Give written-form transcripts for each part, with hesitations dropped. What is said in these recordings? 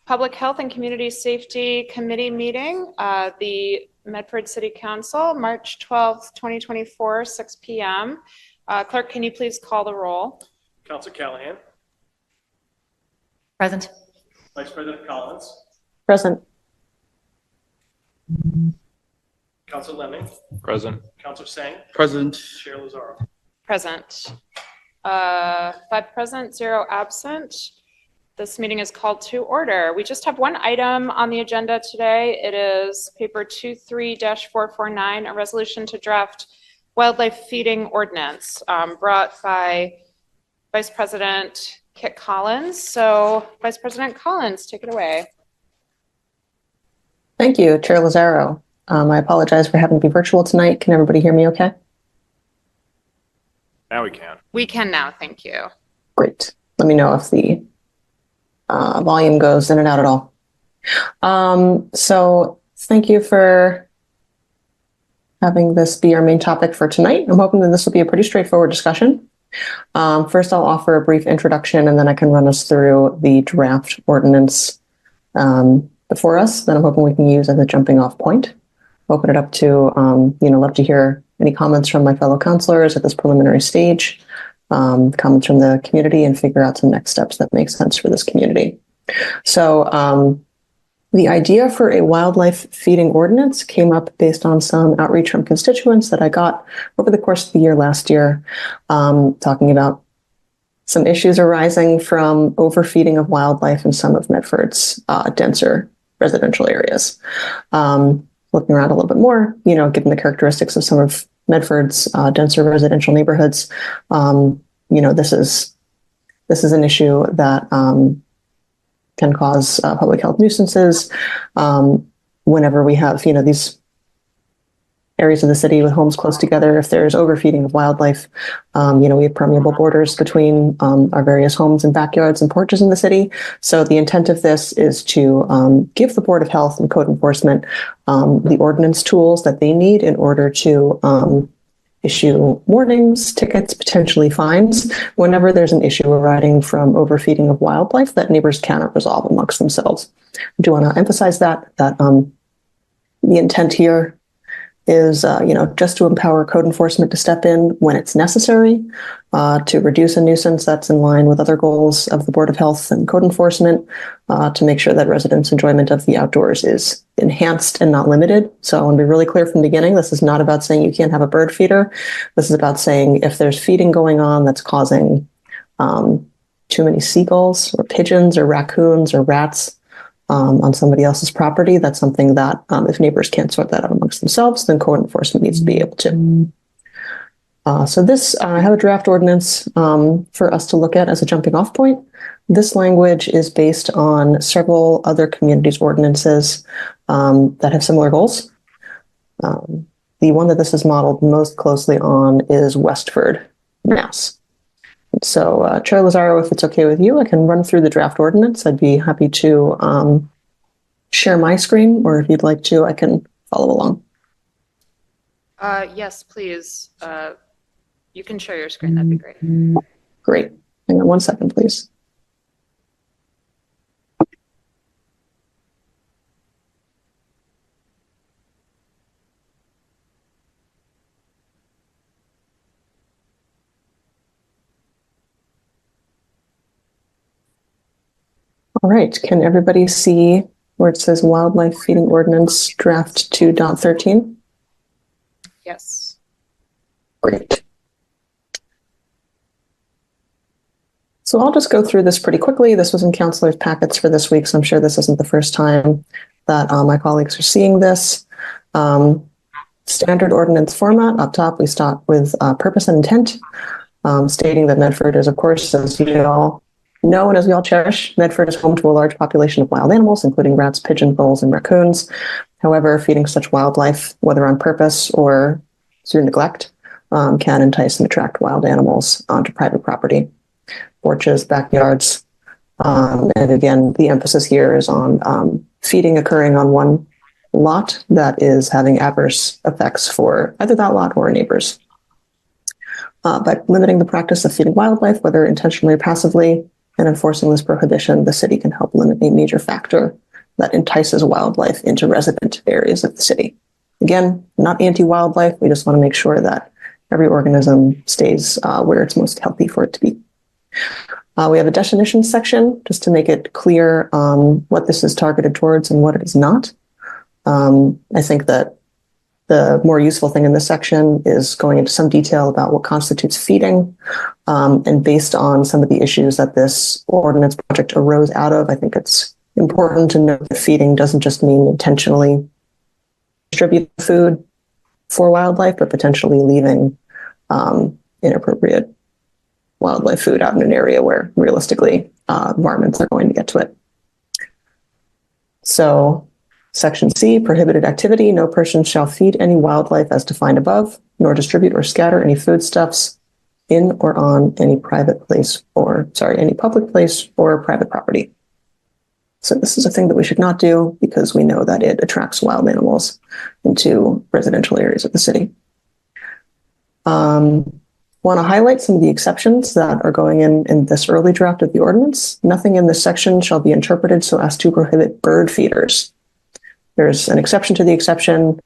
Public Health and Community Safety Committee meeting, the Medford City Council, March 12th, 2024, 6 p.m. Clerk, can you please call the roll? Councilor Callahan. Present. Vice President Collins. Present. Councilor Lemming. Present. Councilor Sang. Present. Chair Lazaro. Present. 5 present, 0 absent. This meeting is called to order. We just have one item on the agenda today. It is paper 23-449, a resolution to draft wildlife feeding ordinance brought by Vice President Kit Collins. So Vice President Collins, take it away. Thank you, Chair Lazaro. I apologize for having to be virtual tonight. Can everybody hear me okay? Now we can. We can now, thank you. Great. Let me know if the volume goes in and out at all. So thank you for having this be our main topic for tonight. I'm hoping that this will be a pretty straightforward discussion. First, I'll offer a brief introduction, and then I can run us through the draft ordinance before us that I'm hoping we can use as a jumping off point. Open it up to, love to hear any comments from my fellow councilors at this preliminary stage, comments from the community, and figure out some next steps that make sense for this community. So the idea for a wildlife feeding ordinance came up based on some outreach from constituents that I got over the course of the year last year, talking about some issues arising from overfeeding of wildlife in some of Medford's denser residential areas. Looking around a little bit more, given the characteristics of some of Medford's denser residential neighborhoods, this is an issue that can cause public health nuisances whenever we have, these areas of the city with homes close together. If there's overfeeding of wildlife, we have permeable borders between our various homes and backyards and porches in the city. So the intent of this is to give the Board of Health and Code Enforcement the ordinance tools that they need in order to issue warnings, tickets, potentially fines, whenever there's an issue arising from overfeeding of wildlife that neighbors cannot resolve amongst themselves. I do want to emphasize that the intent here is, just to empower code enforcement to step in when it's necessary to reduce a nuisance that's in line with other goals of the Board of Health and Code Enforcement, to make sure that residents' enjoyment of the outdoors is enhanced and not limited. So I want to be really clear from the beginning. This is not about saying you can't have a bird feeder. This is about saying if there's feeding going on that's causing too many seagulls or pigeons or raccoons or rats on somebody else's property, that's something that if neighbors can't sort that out amongst themselves, then code enforcement needs to be able to. So this, I have a draft ordinance for us to look at as a jumping off point. This language is based on several other communities' ordinances that have similar goals. The one that this is modeled most closely on is Westford, Mass. So, Chair Lazaro, if it's okay with you, I can run through the draft ordinance. I'd be happy to share my screen, or if you'd like to, I can follow along. Yes, please. You can share your screen. That'd be great. Great. Hang on one second, please. All right, can everybody see where it says Wildlife Feeding Ordinance Draft 2.13? Yes. Great. So I'll just go through this pretty quickly. This was in counselors' packets for this week, so I'm sure this isn't the first time that my colleagues are seeing this. Standard ordinance format. Up top, we start with purpose and intent, stating that Medford is, of course, as you all know and as we all cherish, Medford is home to a large population of wild animals, including rats, pigeons, voles, and raccoons. However, feeding such wildlife, whether on purpose or through neglect, can entice and attract wild animals onto private property, porches, backyards. And again, the emphasis here is on feeding occurring on one lot that is having adverse effects for either that lot or neighbors. By limiting the practice of feeding wildlife, whether intentionally or passively, and enforcing this prohibition, the city can help limit a major factor that entices wildlife into resident areas of the city. Again, not anti-wildlife. We just want to make sure that every organism stays where it's most healthy for it to be. We have a definitions section just to make it clear what this is targeted towards and what it is not. I think that the more useful thing in this section is going into some detail about what constitutes feeding. And based on some of the issues that this ordinance project arose out of, I think it's important to note that feeding doesn't just mean intentionally distribute food for wildlife, but potentially leaving inappropriate wildlife food out in an area where realistically varmints are going to get to it. So Section C, prohibited activity. No person shall feed any wildlife as defined above, nor distribute or scatter any foodstuffs in or on any public place or private property. So this is a thing that we should not do because we know that it attracts wild animals into residential areas of the city. Want to highlight some of the exceptions that are going in this early draft of the ordinance. Nothing in this section shall be interpreted so as to prohibit bird feeders. There's an exception to the exception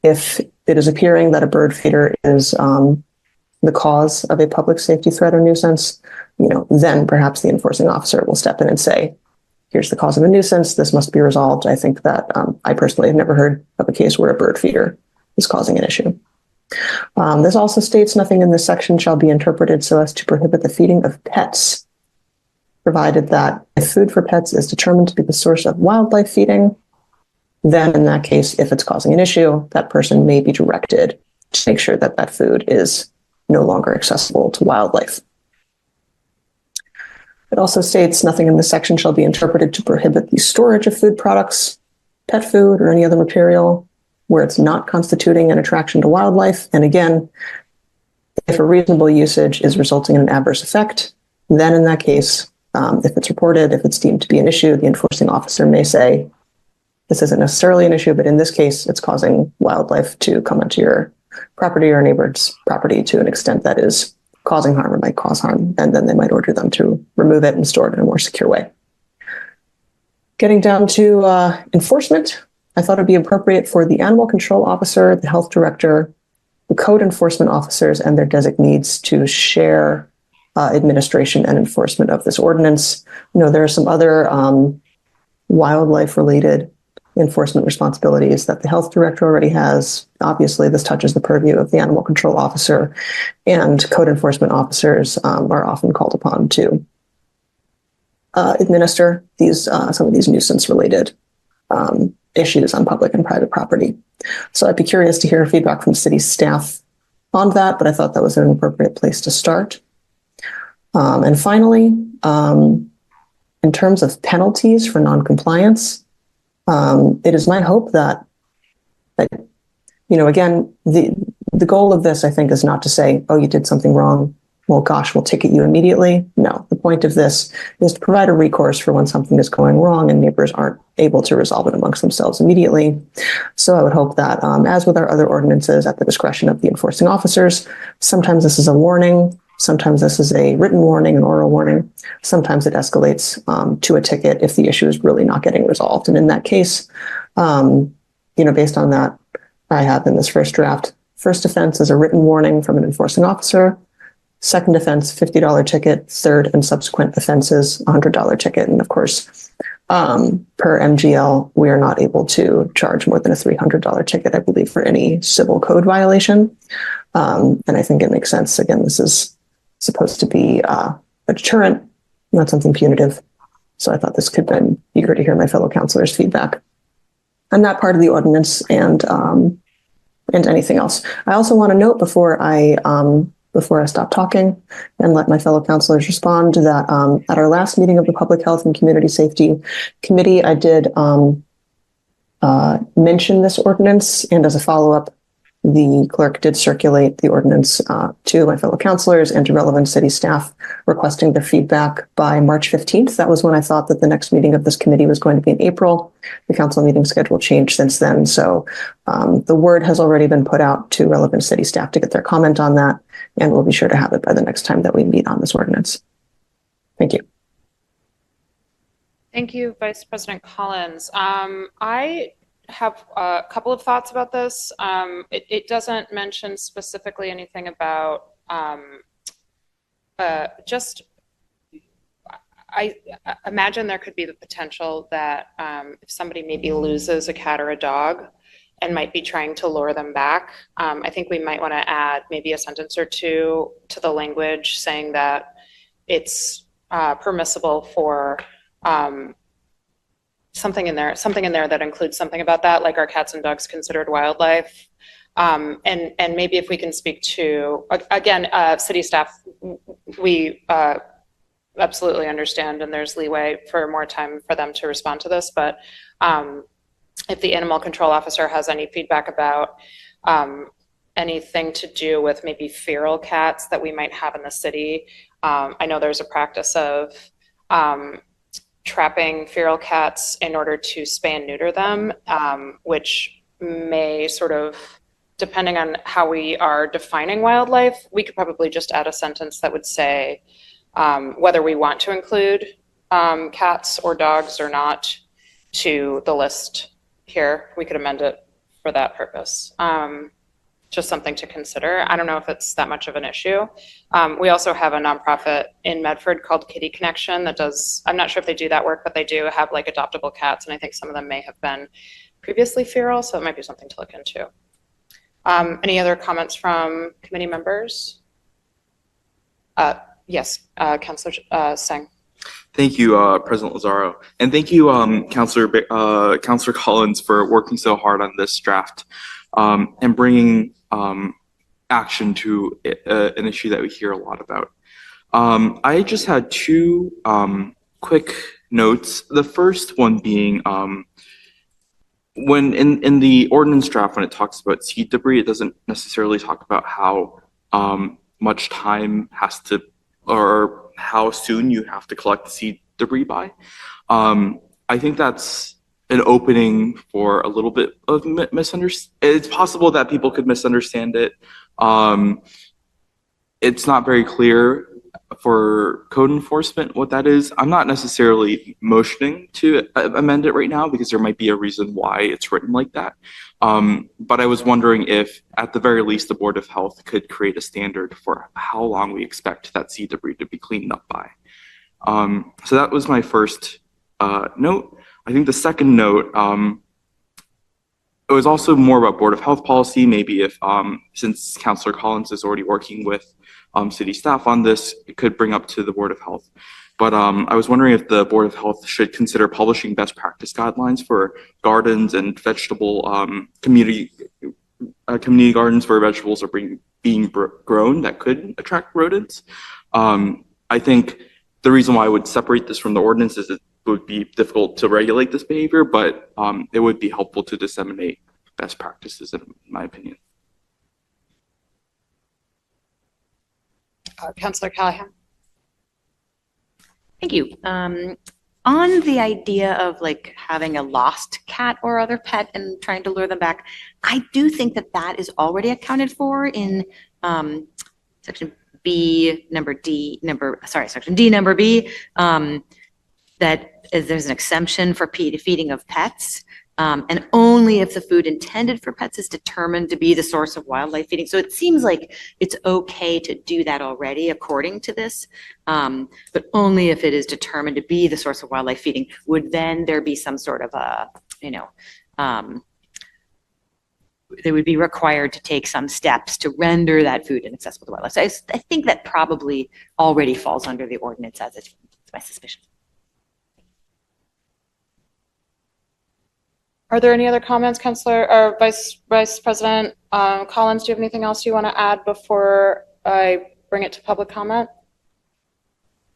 if it is appearing that a bird feeder is the cause of a public safety threat or nuisance. Then perhaps the enforcing officer will step in and say, here's the cause of a nuisance. This must be resolved. I think that I personally have never heard of a case where a bird feeder is causing an issue. This also states nothing in this section shall be interpreted so as to prohibit the feeding of pets, provided that if food for pets is determined to be the source of wildlife feeding, then in that case, if it's causing an issue, that person may be directed to make sure that that food is no longer accessible to wildlife. It also states nothing in this section shall be interpreted to prohibit the storage of food products, pet food, or any other material where it's not constituting an attraction to wildlife. And again, if a reasonable usage is resulting in an adverse effect, then in that case, if it's reported, if it's deemed to be an issue, the enforcing officer may say, this isn't necessarily an issue, but in this case, it's causing wildlife to come onto your property or neighbor's property to an extent that is causing harm or might cause harm. And then they might order them to remove it and store it in a more secure way. Getting down to enforcement, I thought it'd be appropriate for the animal control officer, the health director, the code enforcement officers, and their designees to share administration and enforcement of this ordinance. There are some other wildlife-related enforcement responsibilities that the health director already has. Obviously, this touches the purview of the animal control officer, and code enforcement officers are often called upon to administer some of these nuisance-related issues on public and private property. So I'd be curious to hear feedback from city staff on that, but I thought that was an appropriate place to start. And finally, in terms of penalties for noncompliance, it is my hope that again, the goal of this, I think, is not to say, oh, you did something wrong. Well, gosh, we'll ticket you immediately. No, the point of this is to provide a recourse for when something is going wrong and neighbors aren't able to resolve it amongst themselves immediately. So I would hope that, as with our other ordinances, at the discretion of the enforcing officers, sometimes this is a warning. Sometimes this is a written warning, an oral warning. Sometimes it escalates to a ticket if the issue is really not getting resolved. And in that case, based on that, I have in this first draft, first offense is a written warning from an enforcing officer. Second offense, $50 ticket. Third and subsequent offenses, $100 ticket. And of course, per MGL, we are not able to charge more than a $300 ticket, I believe, for any civil code violation. And I think it makes sense. Again, this is supposed to be a deterrent, not something punitive. So I thought this could have been eager to hear my fellow counselors' feedback on that part of the ordinance and anything else. I also want to note before I stop talking and let my fellow counselors respond that at our last meeting of the Public Health and Community Safety Committee, I did mention this ordinance, and as a follow-up, the clerk did circulate the ordinance to my fellow counselors and to relevant city staff requesting their feedback by March 15th. That was when I thought that the next meeting of this committee was going to be in April. The council meeting schedule changed since then. So the word has already been put out to relevant city staff to get their comment on that. And we'll be sure to have it by the next time that we meet on this ordinance. Thank you. Thank you, Vice President Collins. I have a couple of thoughts about this. It doesn't mention specifically anything about I imagine there could be the potential that if somebody maybe loses a cat or a dog and might be trying to lure them back, I think we might want to add maybe a sentence or two to the language saying that it's permissible for something in there that includes something about that, like are cats and dogs considered wildlife? And maybe if we can speak to, again, city staff, we absolutely understand, and there's leeway for more time for them to respond to this, but if the animal control officer has any feedback about anything to do with maybe feral cats that we might have in the city. I know there's a practice of trapping feral cats in order to spay and neuter them, which may sort of, depending on how we are defining wildlife, we could probably just add a sentence that would say whether we want to include cats or dogs or not to the list here. We could amend it for that purpose. Just something to consider. I don't know if it's that much of an issue. We also have a nonprofit in Medford called Kitty Connection that does, I'm not sure if they do that work, but they do have like adoptable cats, and I think some of them may have been previously feral, so it might be something to look into. Any other comments from committee members? Yes, Councilor Singh. Thank you, President Lazaro, and thank you, Councilor Collins, for working so hard on this draft and bringing action to an issue that we hear a lot about. I just had two quick notes. The first one being when in the ordinance draft, when it talks about seed debris, it doesn't necessarily talk about how much time has to, or how soon you have to collect the seed debris by. I think that's an opening for a little bit of misunderstanding. It's possible that people could misunderstand it. It's not very clear for code enforcement what that is. I'm not necessarily motioning to amend it right now because there might be a reason why it's written like that. But I was wondering if at the very least the Board of Health could create a standard for how long we expect that seed debris to be cleaned up by. So that was my first note. I think the second note, it was also more about Board of Health policy. Maybe if, since Councilor Collins is already working with city staff on this, it could bring up to the Board of Health. But I was wondering if the Board of Health should consider publishing best practice guidelines for gardens and vegetable community gardens where vegetables are being grown that could attract rodents. I think the reason why I would separate this from the ordinance is it would be difficult to regulate this behavior, but it would be helpful to disseminate best practices, in my opinion. Councilor Callahan. Thank you. On the idea of like having a lost cat or other pet and trying to lure them back, I do think that that is already accounted for in section B, section D, number B, that there's an exemption for feeding of pets, and only if the food intended for pets is determined to be the source of wildlife feeding. So it seems like it's okay to do that already according to this, but only if it is determined to be the source of wildlife feeding. Would then there be some sort of a, they would be required to take some steps to render that food inaccessible to wildlife. So I think that probably already falls under the ordinance as it's my suspicion. Are there any other comments, Councilor or Vice President Collins? Do you have anything else you want to add before I bring it to public comment?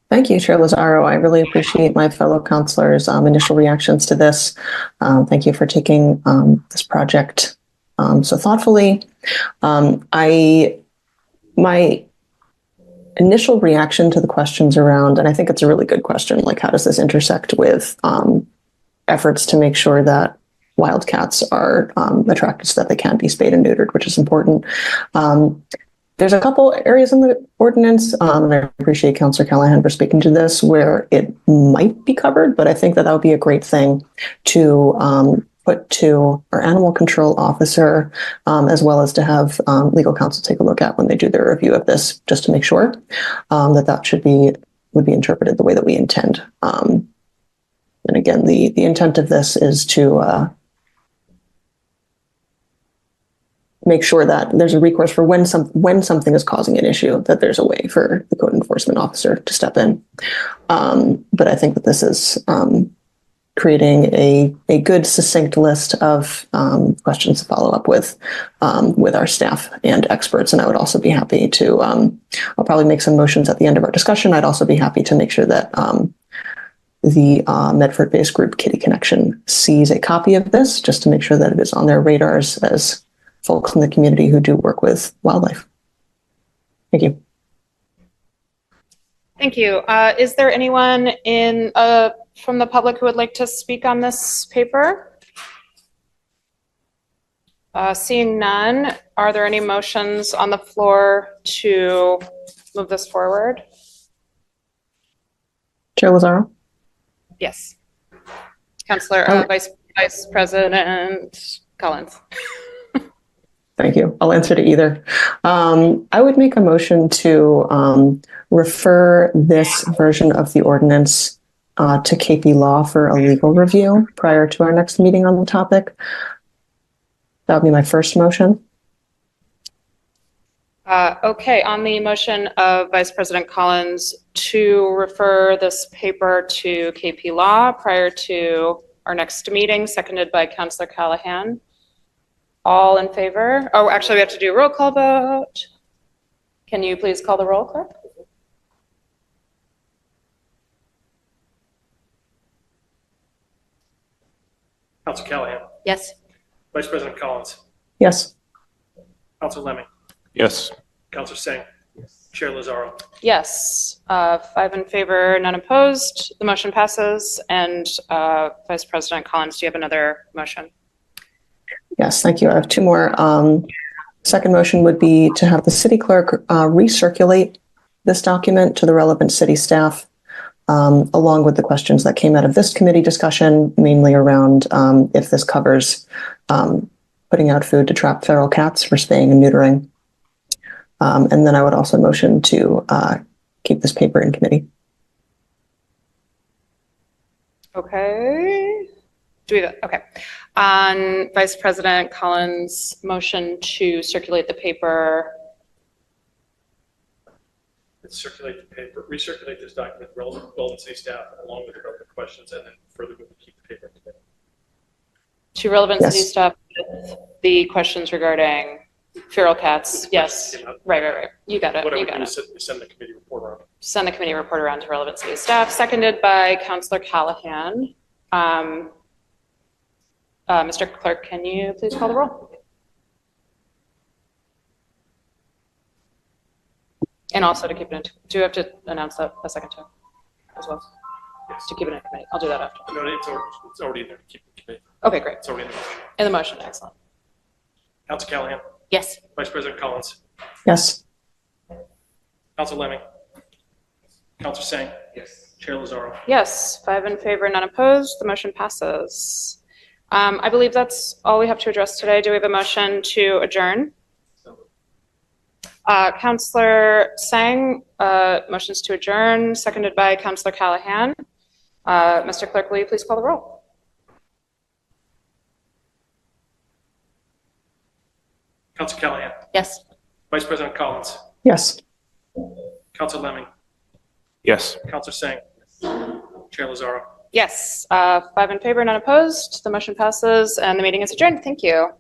Thank you, Chair Lazaro. I really appreciate my fellow councilors' initial reactions to this. Thank you for taking this project so thoughtfully. My initial reaction to the questions around, and I think it's a really good question, like how does this intersect with efforts to make sure that wildcats are attracted so that they can be spayed and neutered, which is important. There's a couple areas in the ordinance, and I appreciate Councillor Callahan for speaking to this, where it might be covered, but I think that would be a great thing to put to our animal control officer, as well as to have legal counsel take a look at when they do their review of this, just to make sure that would be interpreted the way that we intend. And again, the intent of this is to make sure that there's a recourse for when something is causing an issue, that there's a way for the code enforcement officer to step in. But I think that this is creating a good, succinct list of questions to follow up with our staff and experts. And I would also be happy to, I'll probably make some motions at the end of our discussion. I'd also be happy to make sure that the Medford-based group Kitty Connection sees a copy of this, just to make sure that it is on their radars as folks in the community who do work with wildlife. Thank you. Thank you. Is there anyone from the public who would like to speak on this paper? Seeing none, are there any motions on the floor to move this forward? Chair Lazaro? Yes. Councillor, Vice President Collins. Thank you. I'll answer to either. I would make a motion to refer this version of the ordinance to KP Law for a legal review prior to our next meeting on the topic. That would be my first motion. Okay, on the motion of Vice President Collins to refer this paper to KP Law prior to our next meeting, seconded by Councillor Callahan. All in favor? Oh, actually, we have to do a roll call vote. Can you please call the roll, clerk? Council Callahan. Yes. Vice President Collins. Yes. Council Lemming. Yes. Council Singh. Chair Lazaro. Yes, 5 in favor, none opposed. The motion passes. And Vice President Collins, do you have another motion? Yes, thank you. I have two more. Second motion would be to have the city clerk recirculate this document to the relevant city staff, along with the questions that came out of this committee discussion, mainly around if this covers putting out food to trap feral cats for spaying and neutering. And then I would also motion to keep this paper in committee. Okay. Okay. On Vice President Collins' motion to circulate the paper. Circulate the paper, recirculate this document, relevant city staff, along with the relevant questions, and then further we will keep the paper in committee. To relevant Yes. city staff with the questions regarding feral cats. Yes. Right. You got it. Whatever You we got do, it. send the committee report around. Send the committee report around to relevant city staff, seconded by Councillor Callahan. Mr. Clerk, can you please call the roll? And also to keep it in, do you have to announce that a second time as well? Yes. To keep it in committee. I'll do that after. No, it's already in there. Keep it in committee. Okay, great. It's already in the motion. In the motion, excellent. Council Callahan. Yes. Vice President Collins. Yes. Council Lemming. Council Singh. Yes. Chair Lazaro. Yes, 5 in favor, none opposed. The motion passes. I believe that's all we have to address today. Do we have a motion to adjourn? Councillor Sang, motions to adjourn, seconded by Councillor Callahan. Mr. Clerk, will you please call the roll? Council Callahan. Yes. Vice President Collins. Yes. Council Lemming. Yes. Council Singh. Chair Lazaro. Yes, 5 in favor, none opposed. The motion passes and the meeting is adjourned. Thank you.